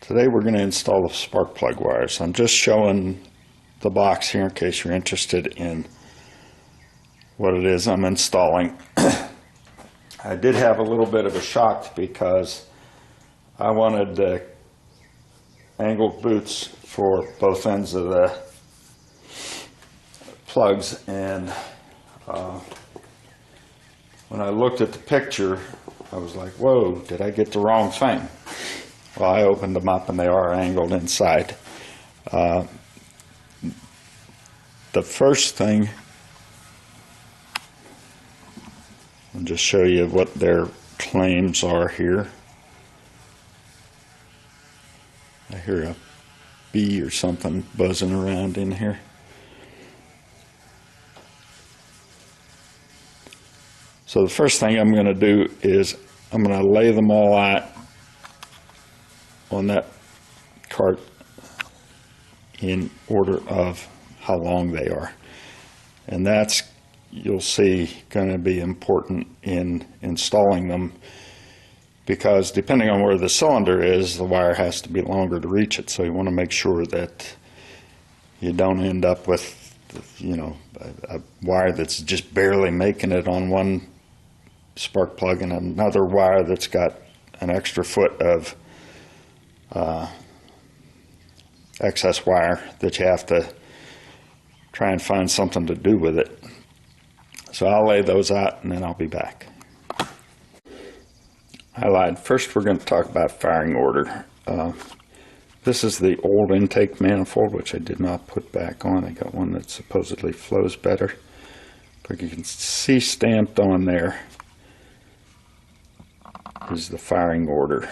Today we're going to install the spark plug wires. I'm just showing the box here in case you're interested in what it is I'm installing. I did have a little bit of a shock because I wanted the angled boots for both ends of the plugs, and when I looked at the picture I was like, whoa, did I get the wrong thing? Well, I opened them up and they are angled inside. The first thing, I'll just show you what their claims are here. I hear a bee or something buzzing around in here. So the first thing I'm going to do is I'm going to lay them all out on that cart in order of how long they are. And that's, you'll see, going to be important in installing them, because depending on where the cylinder is, the wire has to be longer to reach it. So you want to make sure that you don't end up with, you know, a wire that's just barely making it on one spark plug and another wire that's got an extra foot of excess wire that you have to try and find something to do with it. So I'll lay those out and then I'll be back. I lied. First we're going to talk about firing order. This is the old intake manifold, which I did not put back on. I got one that supposedly flows better. But you can see stamped on there is the firing order.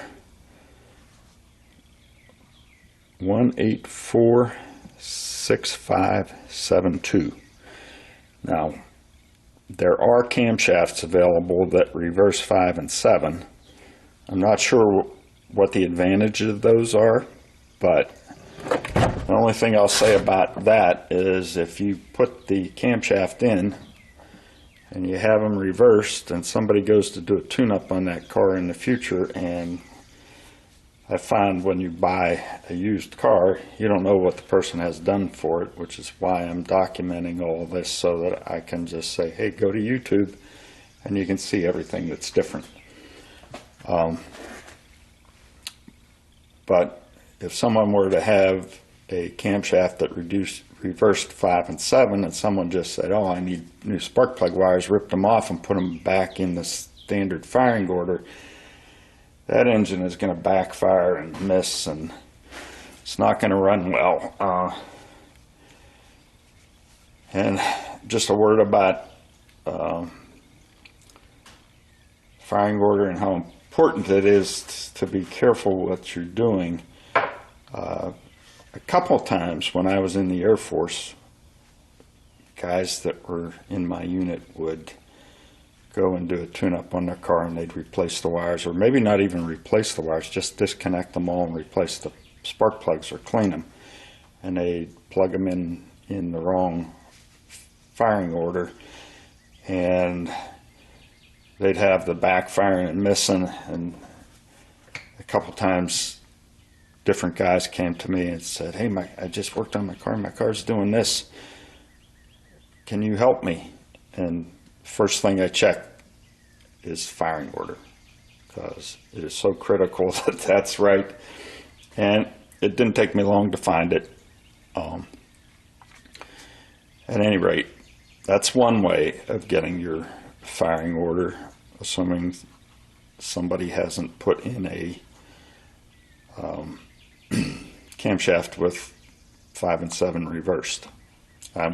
1846572. Now, there are camshafts available that reverse 5 and 7. I'm not sure what the advantage of those are, but the only thing I'll say about that is if you put the camshaft in and you have them reversed and somebody goes to do a tune-up on that car in the future, and I find when you buy a used car, you don't know what the person has done for it, which is why I'm documenting all of this so that I can just say, hey, go to YouTube and you can see everything that's different. But if someone were to have a camshaft that reversed 5 and 7 and someone just said, oh, I need new spark plug wires, ripped them off and put them back in the standard firing order, that engine is going to backfire and miss, and it's not going to run well. And just a word about firing order and how important it is to be careful what you're doing. A couple times when I was in the Air Force, guys that were in my unit would go and do a tune-up on their car and they'd replace the wires, or maybe not even replace the wires, just disconnect them all and replace the spark plugs or clean them, and they'd plug them in the wrong firing order and they'd have the backfiring and missing. And a couple times different guys came to me and said, hey, I just worked on my car's doing this, can you help me? And first thing I check is firing order, because it is so critical that that's right. And it didn't take me long to find it. At any rate, that's one way of getting your firing order, assuming somebody hasn't put in a camshaft with 5 and 7 reversed.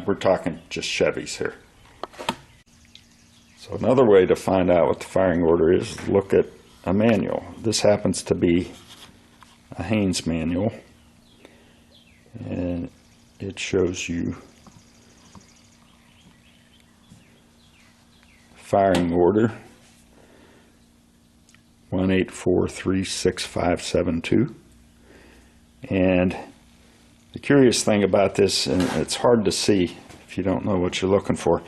We're talking just Chevys here. So another way to find out what the firing order is look at a manual. This happens to be a Haynes manual, and it shows you firing order 1843572. And the curious thing about this, and it's hard to see if you don't know what you're looking for,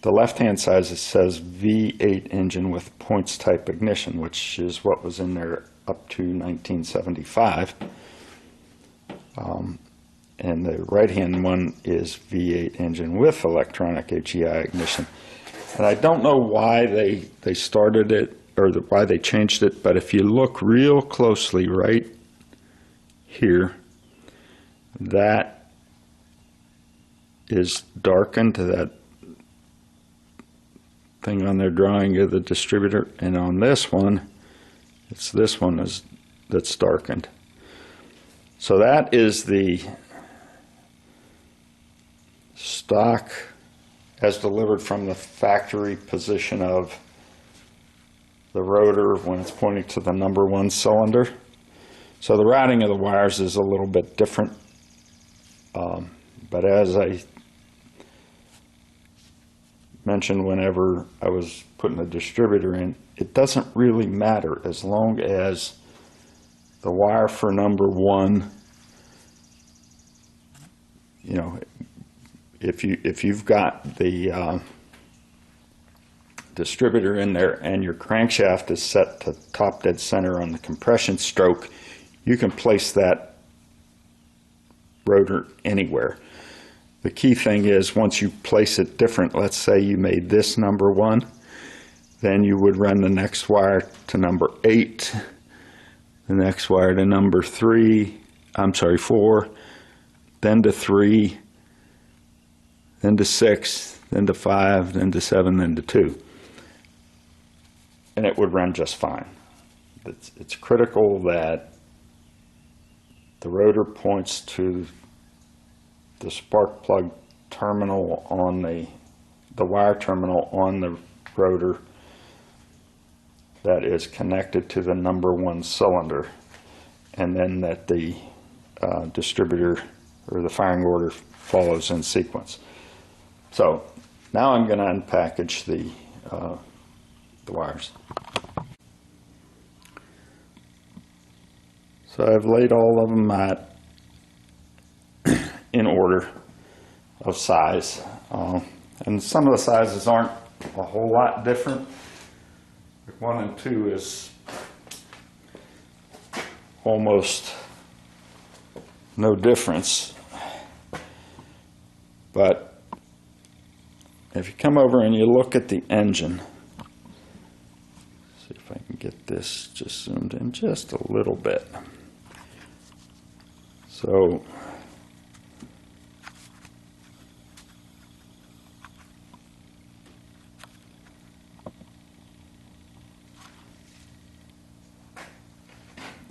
the left-hand side says V8 engine with points type ignition, which is what was in their up to 1975. And the right-hand one is V8 engine with electronic HEI ignition. And I don't know why they started it, or why they changed it, but if you look real closely right here, that is darkened, that thing on their drawing of the distributor, and on this one, it's this one that's darkened. So that is the stock as delivered from the factory position of the rotor when it's pointing to the number 1 cylinder. So the routing of the wires is a little bit different, but as I mentioned whenever I was putting the distributor in, it doesn't really matter as long as the wire for number 1, you know, if you've got the distributor in there and your crankshaft is set to top dead center on the compression stroke, you can place that rotor anywhere. The key thing is once you place it different, let's say you made this number 1, then you would run the next wire to number 8, the next wire to number 4, then to 3, then to 6, then to 5, then to 7, then to 2. And it would run just fine. It's critical that the rotor points to the spark plug terminal on the wire terminal on the rotor that is connected to the number 1 cylinder, and then that the distributor or the firing order follows in sequence. So now I'm going to unpackage the wires. So I've laid all of them out in order of size, and some of the sizes aren't a whole lot different. 1 and 2 is almost no difference, but if you come over and you look at the engine, see if I can get this just zoomed in just a little bit. So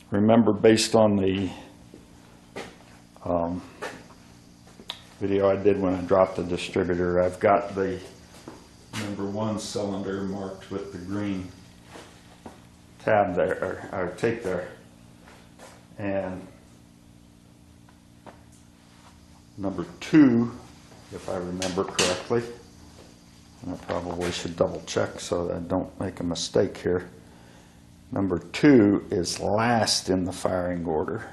remember, based on the video I did when I dropped the distributor, I've got the number 1 cylinder marked with the green tab there, or tape there, and number 2, if I remember correctly, and I probably should double check so that I don't make a mistake here, number 2 is last in the firing order.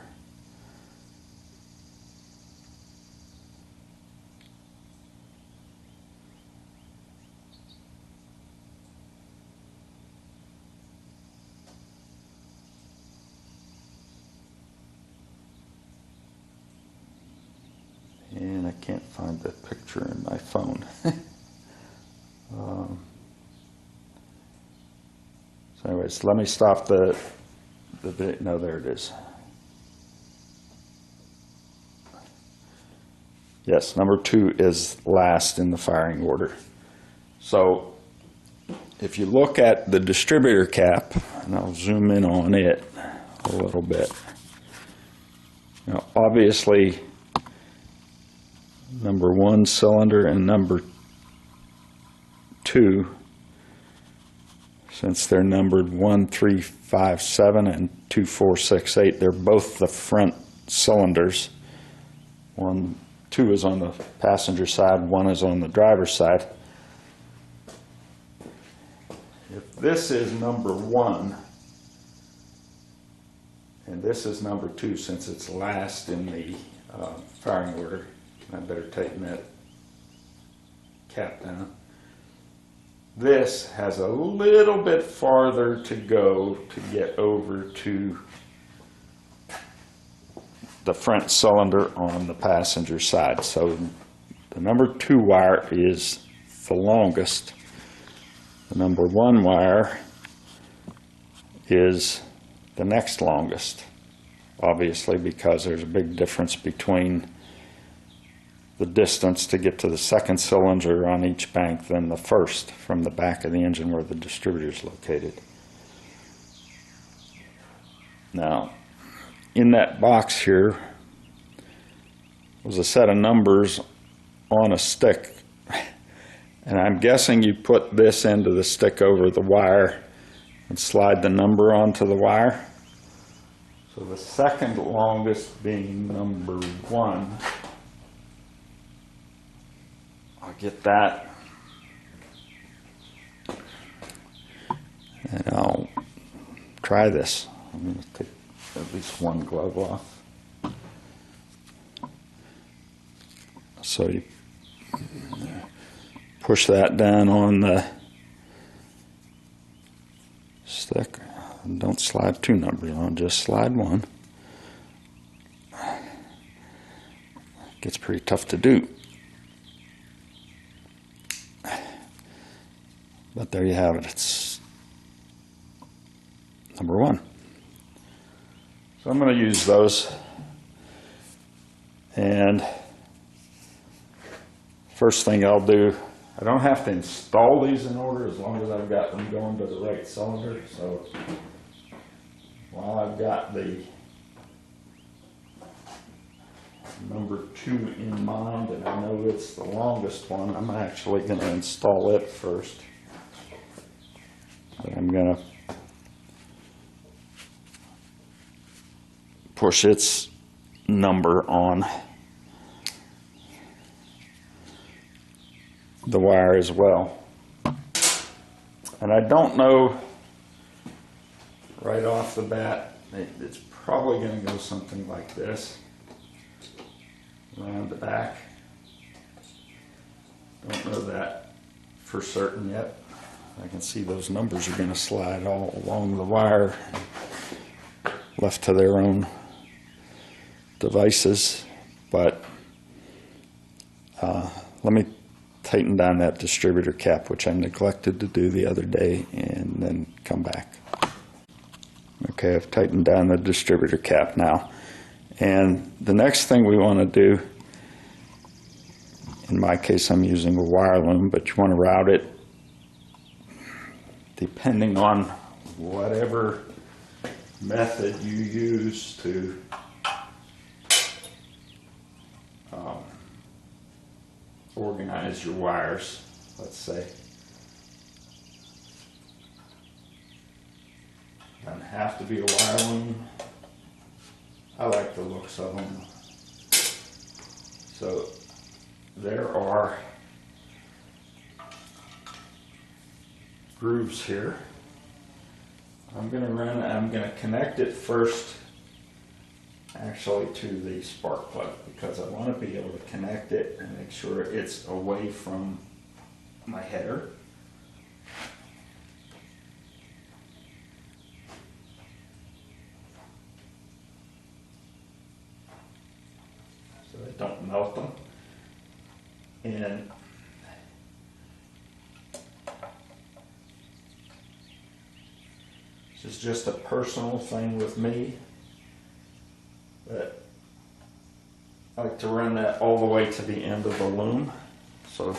And I can't find the picture in my phone. So anyways, let me stop the video. No, there it is. Yes, number 2 is last in the firing order. So if you look at the distributor cap, and I'll zoom in on it a little bit. Now, obviously, number 1 cylinder and number 2, since they're numbered 1, 3, 5, 7 and 2, 4, 6, 8, they're both the front cylinders. 2 is on the passenger side, 1 is on the driver's side. If this is number 1 and this is number 2, since it's last in the firing order, I better tighten that cap down. this has a little bit farther to go to get over to the front cylinder on the passenger side. So the number 2 wire is the longest. The number 1 wire is the next longest, obviously, because there's a big difference between the distance to get to the second cylinder on each bank than the first from the back of the engine where the distributor is located. Now, in that box here was a set of numbers on a stick, and I'm guessing you put this into the stick over the wire and slide the number onto the wire. So the second longest being number 1. I'll get that, and I'll try this. I'm going to take at least one glove off. So you push that down on the stick. And don't slide 2 numbers on, just slide 1. It gets pretty tough to do. But there you have it. It's number 1. So I'm going to use those. And first thing I'll do, I don't have to install these in order as long as I've got them going to the right cylinder. So while I've got the number 2 in mind, and I know it's the longest one, I'm actually going to install it first. But I'm going to push its number on the wire as well. And I don't know right off the bat, it's probably going to go something like this around the back. Don't know that for certain yet. I can see those numbers are going to slide all along the wire, left to their own devices. But let me tighten down that distributor cap, which I neglected to do the other day, and then come back. Okay, I've tightened down the distributor cap now. And the next thing we want to do, in my case I'm using a wire loom, but you want to route it depending on whatever method you use to organize your wires, let's say. Doesn't have to be a wire loom. I like the looks of them. So there are grooves here. I'm going to connect it first actually to the spark plug, because I want to be able to connect it and make sure it's away from my header. So I don't melt them. And this is just a personal thing with me, that I like to run that all the way to the end of the loom. So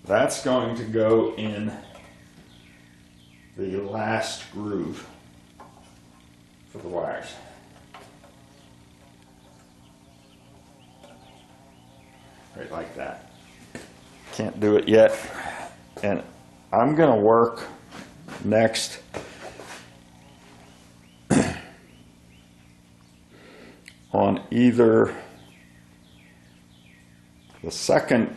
that's going to go in the last groove for the wires. Right like that. Can't do it yet. And I'm going to work next on either the second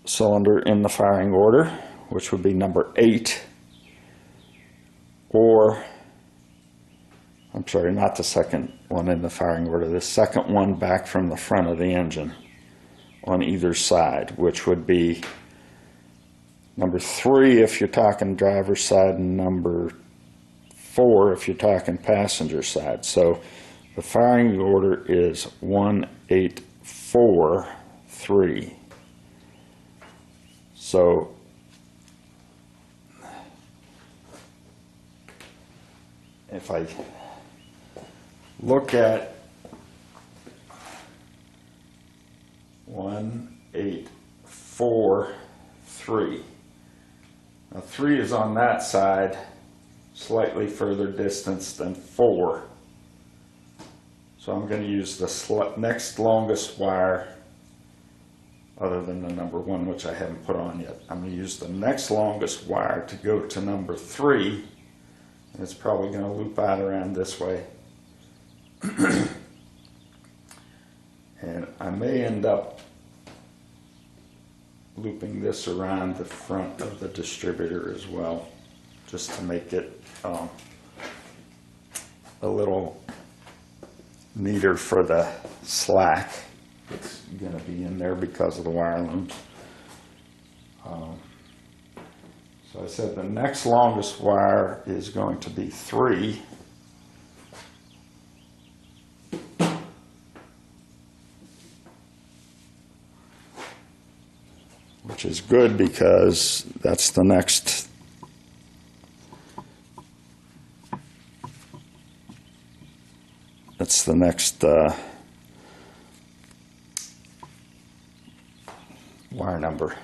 cylinder in the firing order, which would be number 8, or, I'm sorry, not the second one in the firing order, the second one back from the front of the engine, on either side, which would be number 3 if you're talking driver's side, and number 4 if you're talking passenger side. So the firing order is 1, 8, 4, 3. So if I look at 1, 8, 4, 3. Now 3 is on that side, slightly further distance than 4. So I'm going to use the next longest wire, other than the number 1, which I haven't put on yet. I'm going to use the next longest wire to go to number 3. And it's probably going to loop out around this way. And I may end up looping this around the front of the distributor as well, just to make it a little neater for the slack that's going to be in there because of the wire looms. So I said the next longest wire is going to be 3. Which is good because that's the next wire number.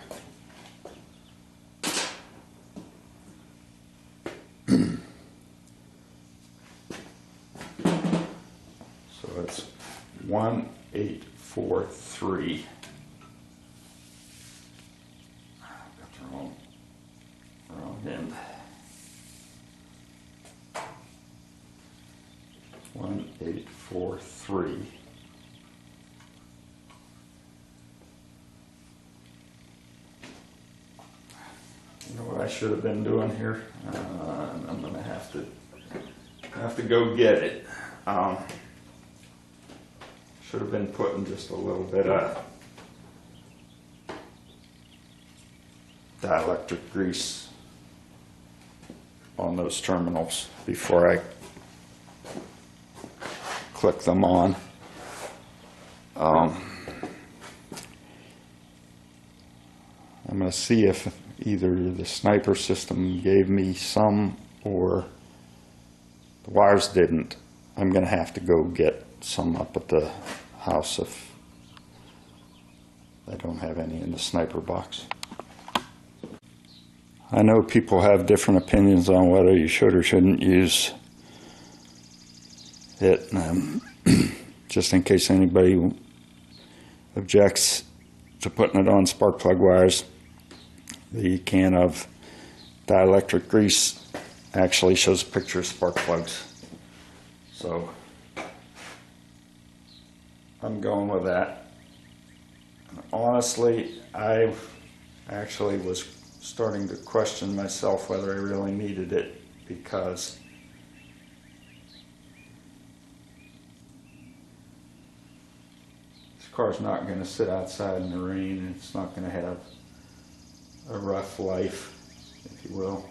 So it's 1, 8, 4, 3. Wrong end. 1, 8, 4, 3. You know what I should have been doing here? I'm going to have to go get it. Should have been putting just a little bit of dielectric grease on those terminals before I click them on. I'm going to see if either the sniper system gave me some or the wires didn't. I'm going to have to go get some up at the house if I don't have any in the sniper box. I know people have different opinions on whether you should or shouldn't use it. Just in case anybody objects to putting it on spark plug wires, the can of dielectric grease actually shows a picture of spark plugs. So I'm going with that. Honestly, I actually was starting to question myself whether I really needed it, because this car's not going to sit outside in the rain, and it's not going to have a rough life, if you will.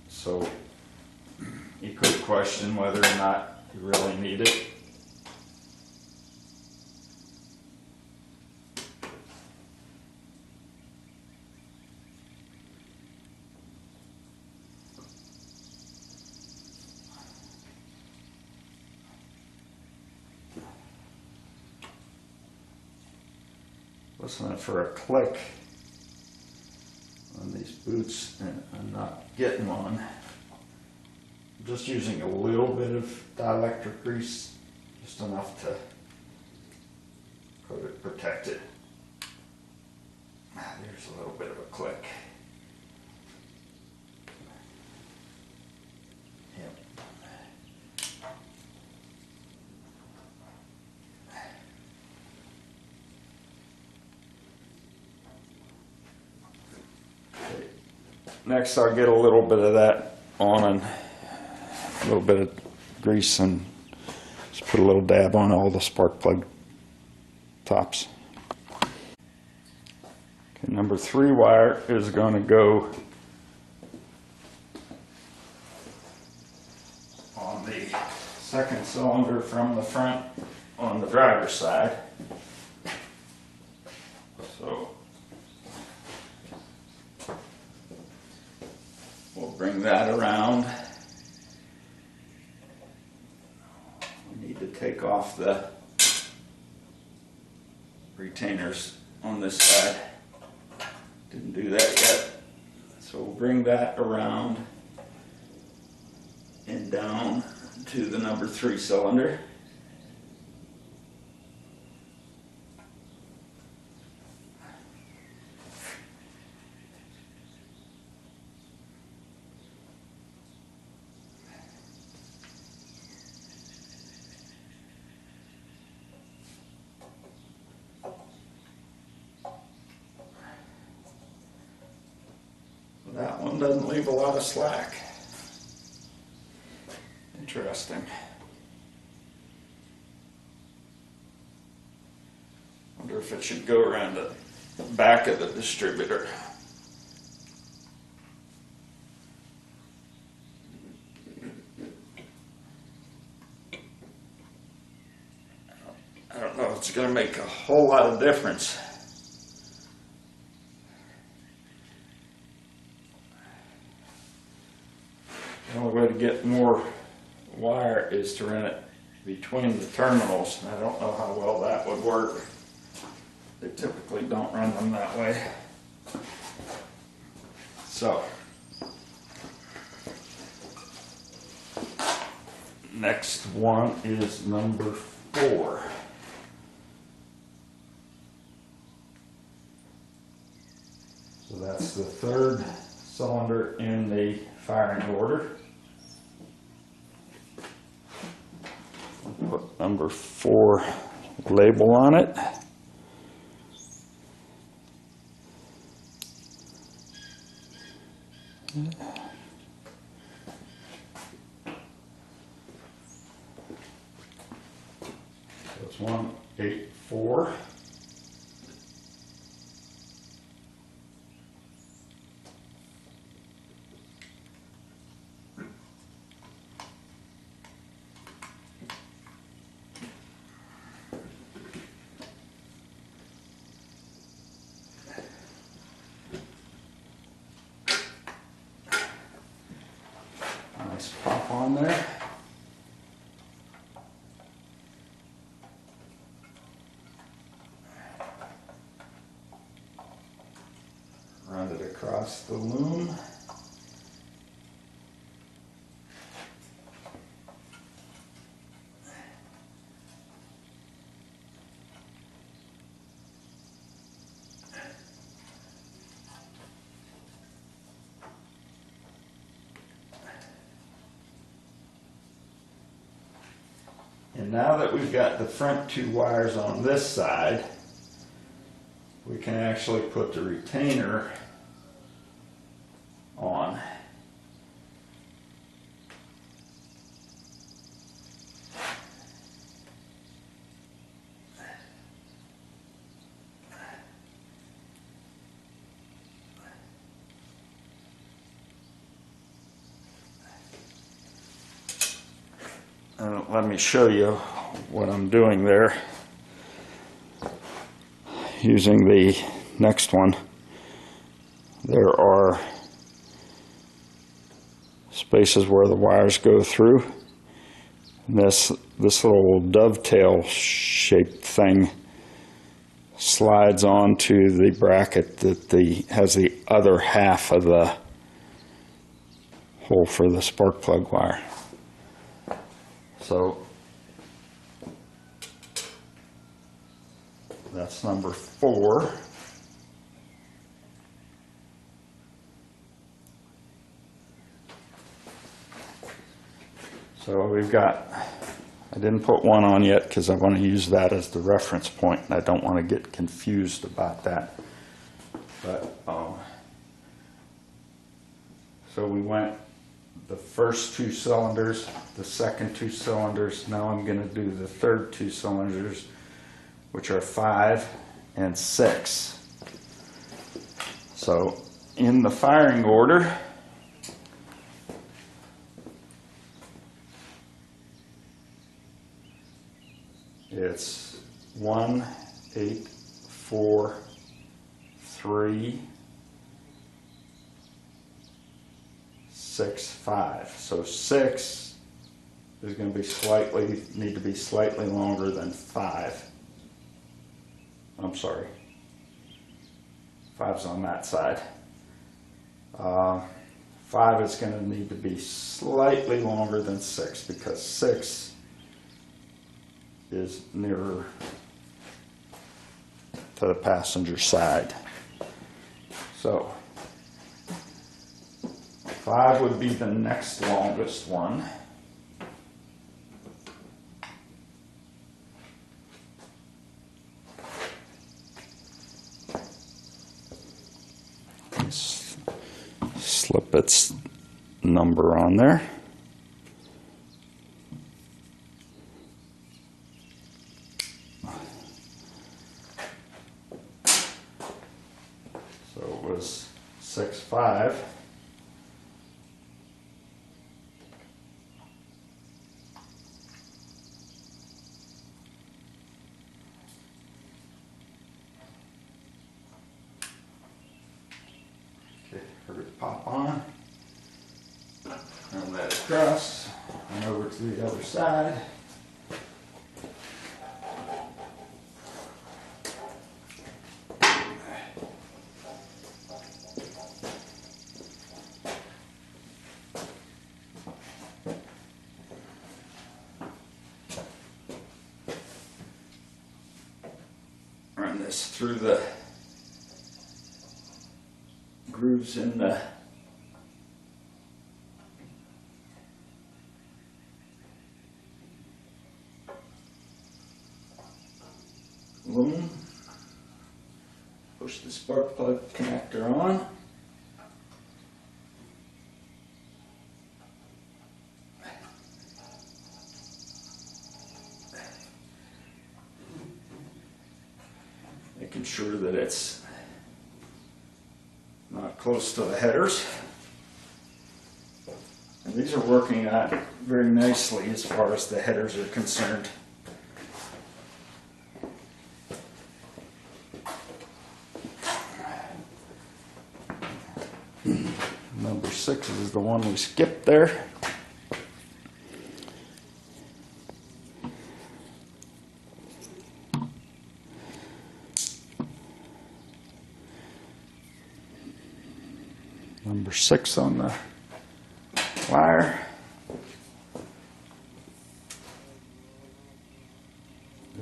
So you could question whether or not you really need it. Listening for a click on these boots, and I'm not getting one. I'm just using a little bit of dielectric grease, just enough to protect it. There's a little bit of a click. Yep. Next, I'll get a little bit of that on, and a little bit of grease and Just put a little dab on all the spark plug tops. Okay, number 3 wire is going to go on the second cylinder from the front on the driver's side. So we'll bring that around. We need to take off the retainers on this side. Didn't do that yet. So we'll bring that around and down to the number 3 cylinder. That one doesn't leave a lot of slack. Interesting. Wonder if it should go around the back of the distributor. I don't know if it's going to make a whole lot of difference. The only way to get more wire is to run it between the terminals. I don't know how well that would work. They typically don't run them that way. So, next one is number 4. So that's the 3rd cylinder in the firing order. Put number 4 label on it. So it's 184. Nice pop on there. Run it across the loom. And now that we've got the front 2 wires on this side, we can actually put the retainer on. Let me show you what I'm doing there. Using the next one, there are spaces where the wires go through. And this little dovetail shaped thing slides onto the bracket that has the other half of the hole for the spark plug wire. So that's number 4. So we've got, I didn't put 1 on yet because I want to use that as the reference point and I don't want to get confused about that. But so we went the first 2 cylinders, the second 2 cylinders. Now I'm going to do the third 2 cylinders, which are 5 and 6. So in the firing order, it's 1, 8, 4, 3, 6, 5. So 6 is going to be need to be slightly longer than 5. I'm sorry. 5's on that side. 5 is going to need to be slightly longer than 6 because 6 is nearer to the passenger side. So 5 would be the next longest one. Slip its number on there. So it was 6, 5. Okay, heard it pop on. Run that across and over to the other side. Run this through the grooves in the loom. Push the spark plug connector on. Making sure that it's not close to the headers. And these are working out very nicely as far as the headers are concerned. Number 6 is the one we skipped there. Number 6 on the wire.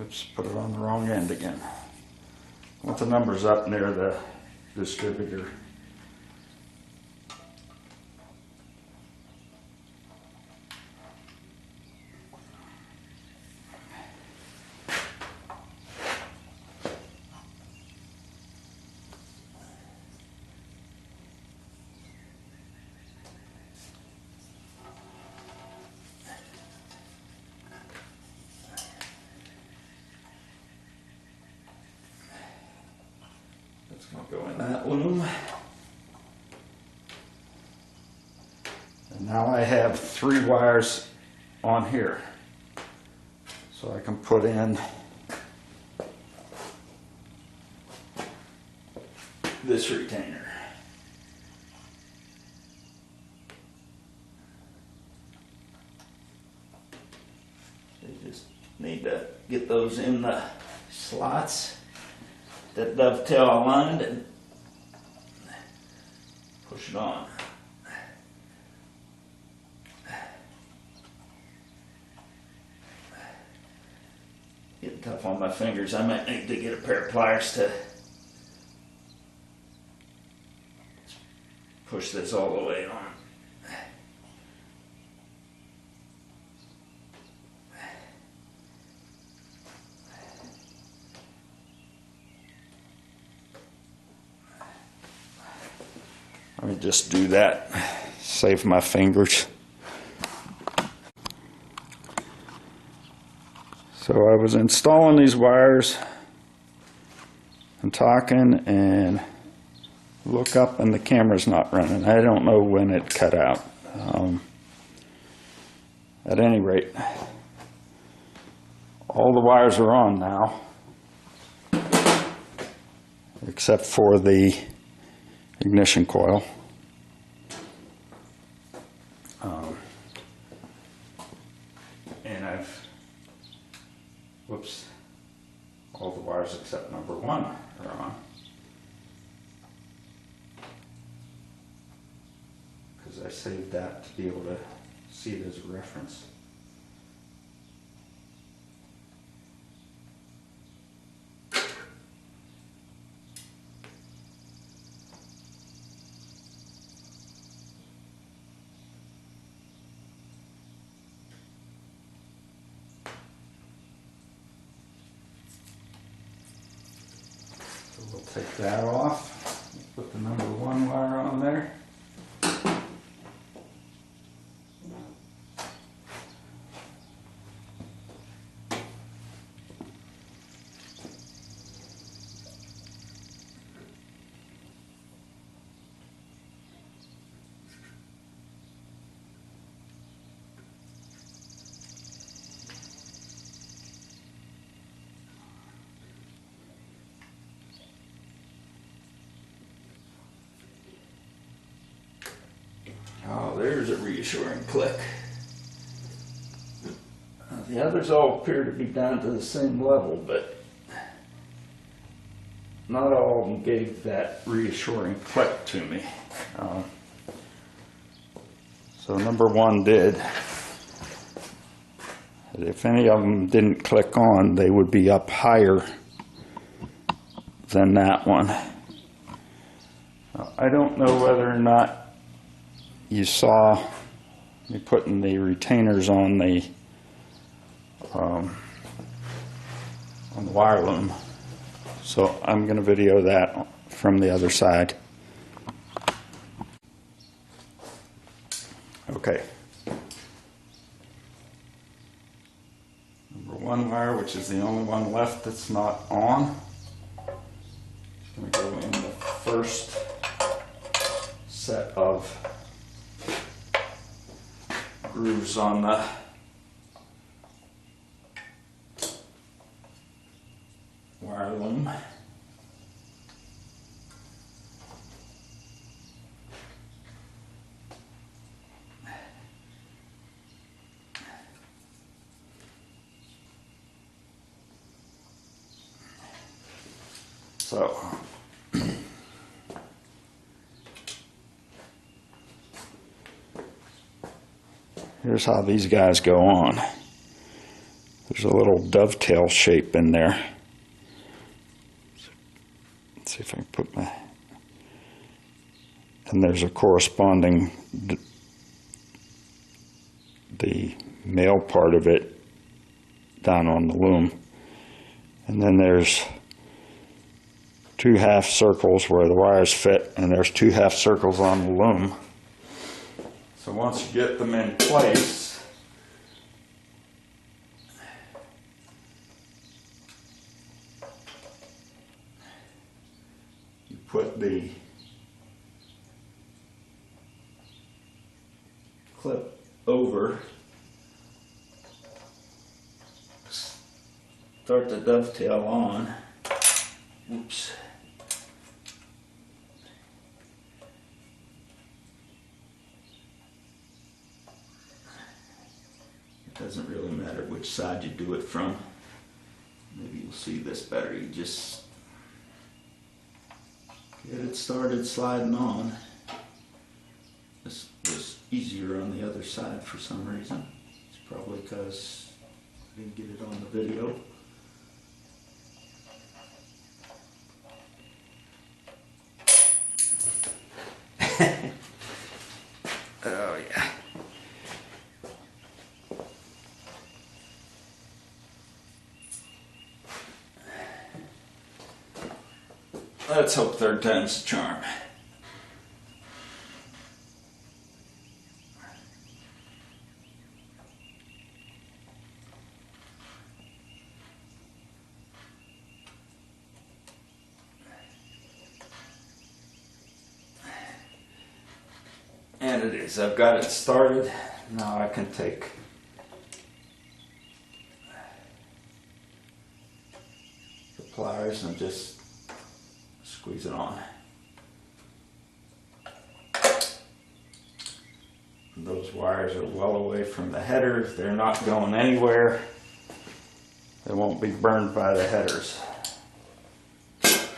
Oops, put it on the wrong end again. I want the numbers up near the distributor. It's going to go in that loom. And now I have 3 wires on here. So I can put in this retainer. You just need to get those in the slots that dovetail aligned and push it on. Getting tough on my fingers. I might need to get a pair of pliers to push this all the way on. Let me just do that save my fingers. So I was installing these wires and talking, and look up and the camera's not running. I don't know when it cut out. At any rate, all the wires are on now, except for the ignition coil. And all the wires except number 1 are on. Because I saved that to be able to see it as a reference. So we'll take that off, put the number 1 wire on there. Oh, there's a reassuring click. The others all appear to be down to the same level, but not all of them gave that reassuring click to me. So number 1 did. If any of them didn't click on, they would be up higher than that one. I don't know whether or not you saw me putting the retainers on the wire loom, so I'm going to video that from the other side. Okay. Number 1 wire, which is the only one left that's not on. It's going to go in the first set of grooves on the wire loom. So here's how these guys go on. There's a little dovetail shape in there. Let's see if I can put my... And there's a corresponding, the male part of it down on the loom. And then there's 2 half circles where the wires fit, and there's 2 half circles on the loom. So once you get them in place, you put the clip over, start the dovetail on. Oops. Doesn't really matter which side you do it from. Maybe you'll see this better. You just get it started sliding on. This was easier on the other side for some reason. It's probably because I didn't get it on the video. Oh yeah. Let's hope 3rd time's the charm. And it is. I've got it started. Now I can take the pliers and just squeeze it on. Those wires are well away from the headers. They're not going anywhere. They won't be burned by the headers. The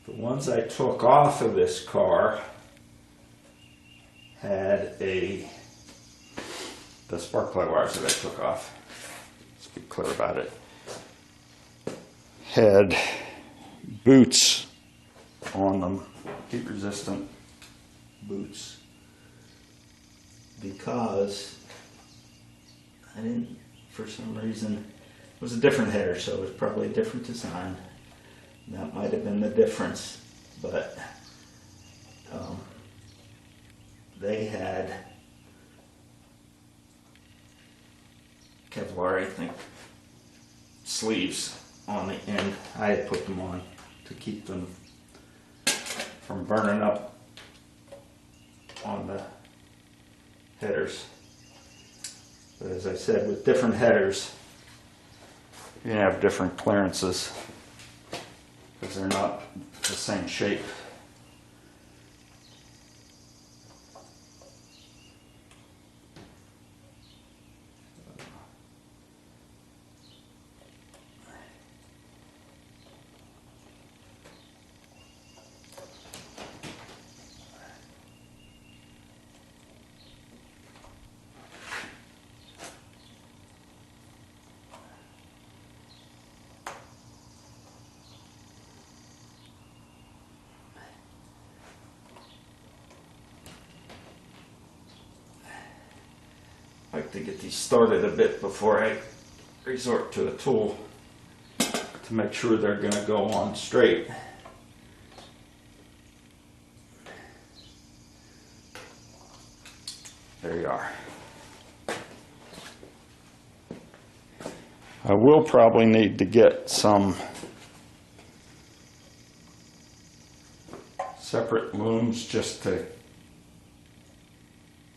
ones I took off of this car had the spark plug wires that I took off, let's be clear about it, had boots on them, heat resistant boots, because I didn't, for some reason, it was a different header, so it was probably a different design. That might have been the difference, but they had Kevlar, I think, sleeves on the end. I had put them on to keep them from burning up on the headers. But as I said, with different headers, you have different clearances because they're not the same shape. I like to get these started a bit before I resort to a tool to make sure they're going to go on straight. There you are. I will probably need to get some separate looms just to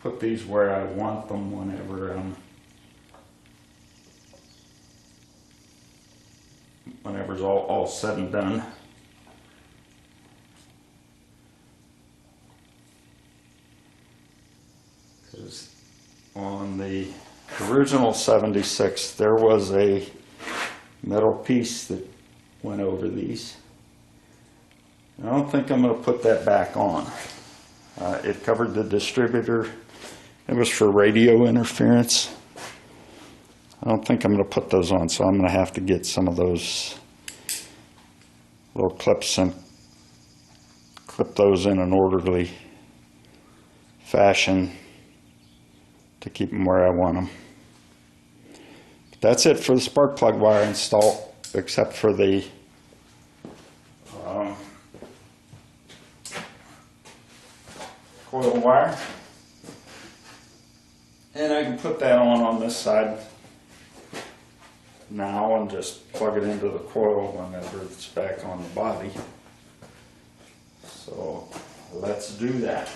put these where I want them whenever's all said and done. Because on the original 76 there was a metal piece that went over these. I don't think I'm going to put that back on. It covered the distributor. It was for radio interference. I don't think I'm going to put those on, so I'm going to have to get some of those little clips and clip those in an orderly fashion to keep them where I want them. But that's it for the spark plug wire install, except for the coil wire. And I can put that on this side now and just plug it into the coil whenever it's back on the body. So let's do that.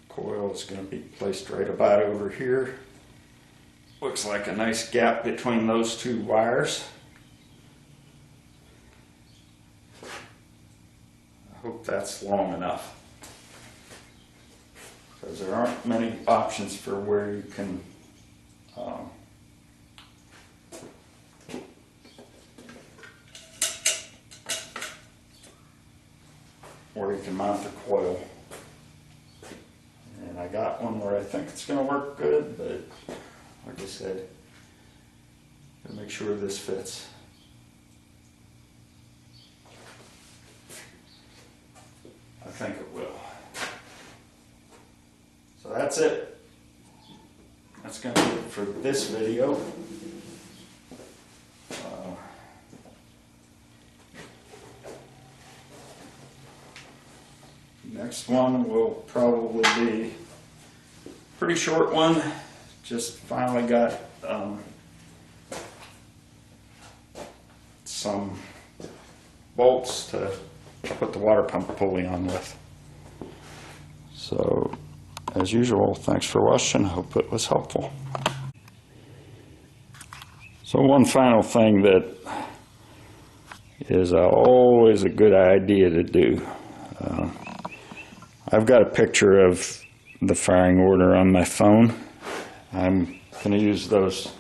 The coil is going to be placed right about over here. Looks like a nice gap between those two wires. I hope that's long enough, because there aren't many options for where you can mount the coil. And I got one where I think it's going to work good, but like I said, gotta make sure this fits. I think it will. So that's it. That's going to be it for this video. Next one will probably be a pretty short one. Just finally got some bolts to put the water pump pulley on with. So, as usual, thanks for watching. Hope it was helpful. So one final thing that is always a good idea to do. I've got a picture of the firing order on my phone. I'm going to use those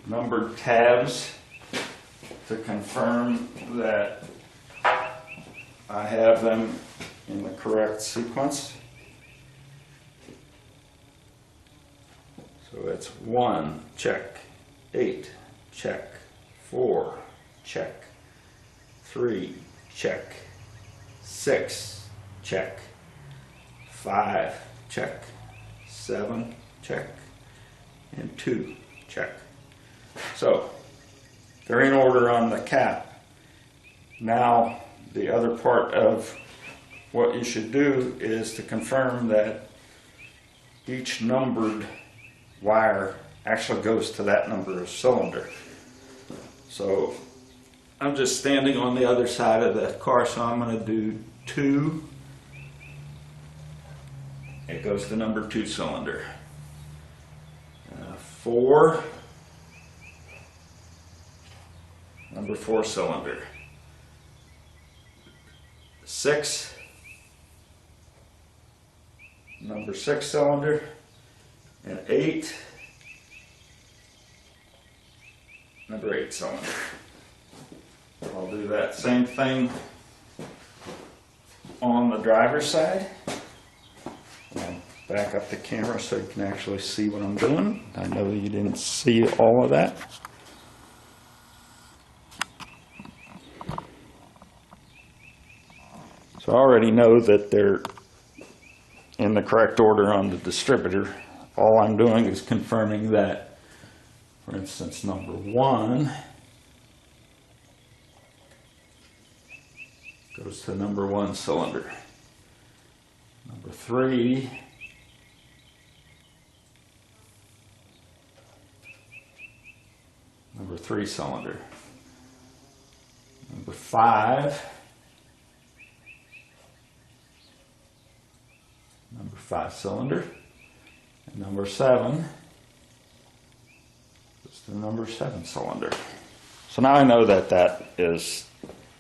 numbered tabs to confirm that I have them in the correct sequence. So it's 1, check, 8, check, 4, check, 3, check, 6, check, 5, check, 7, check, and 2, check. So they're in order on the cap. Now the other part of what you should do is to confirm that each numbered wire actually goes to that number of cylinder. So I'm just standing on the other side of the car, so I'm going to do 2. It goes to number 2 cylinder. 4, number 4 cylinder. 6, number 6 cylinder. And 8, number 8 cylinder. I'll do that same thing on the driver's side. I'll back up the camera so you can actually see what I'm doing. I know you didn't see all of that. So I already know that they're in the correct order on the distributor. All I'm doing is confirming that, for instance, number 1 goes to number 1 cylinder. Number 3 number 3 cylinder. Number 5 number 5 cylinder. And number 7 is the number 7 cylinder. So now I know that that is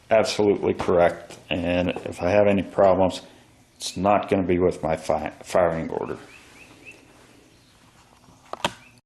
absolutely correct, and if I have any problems, it's not going to be with my firing order.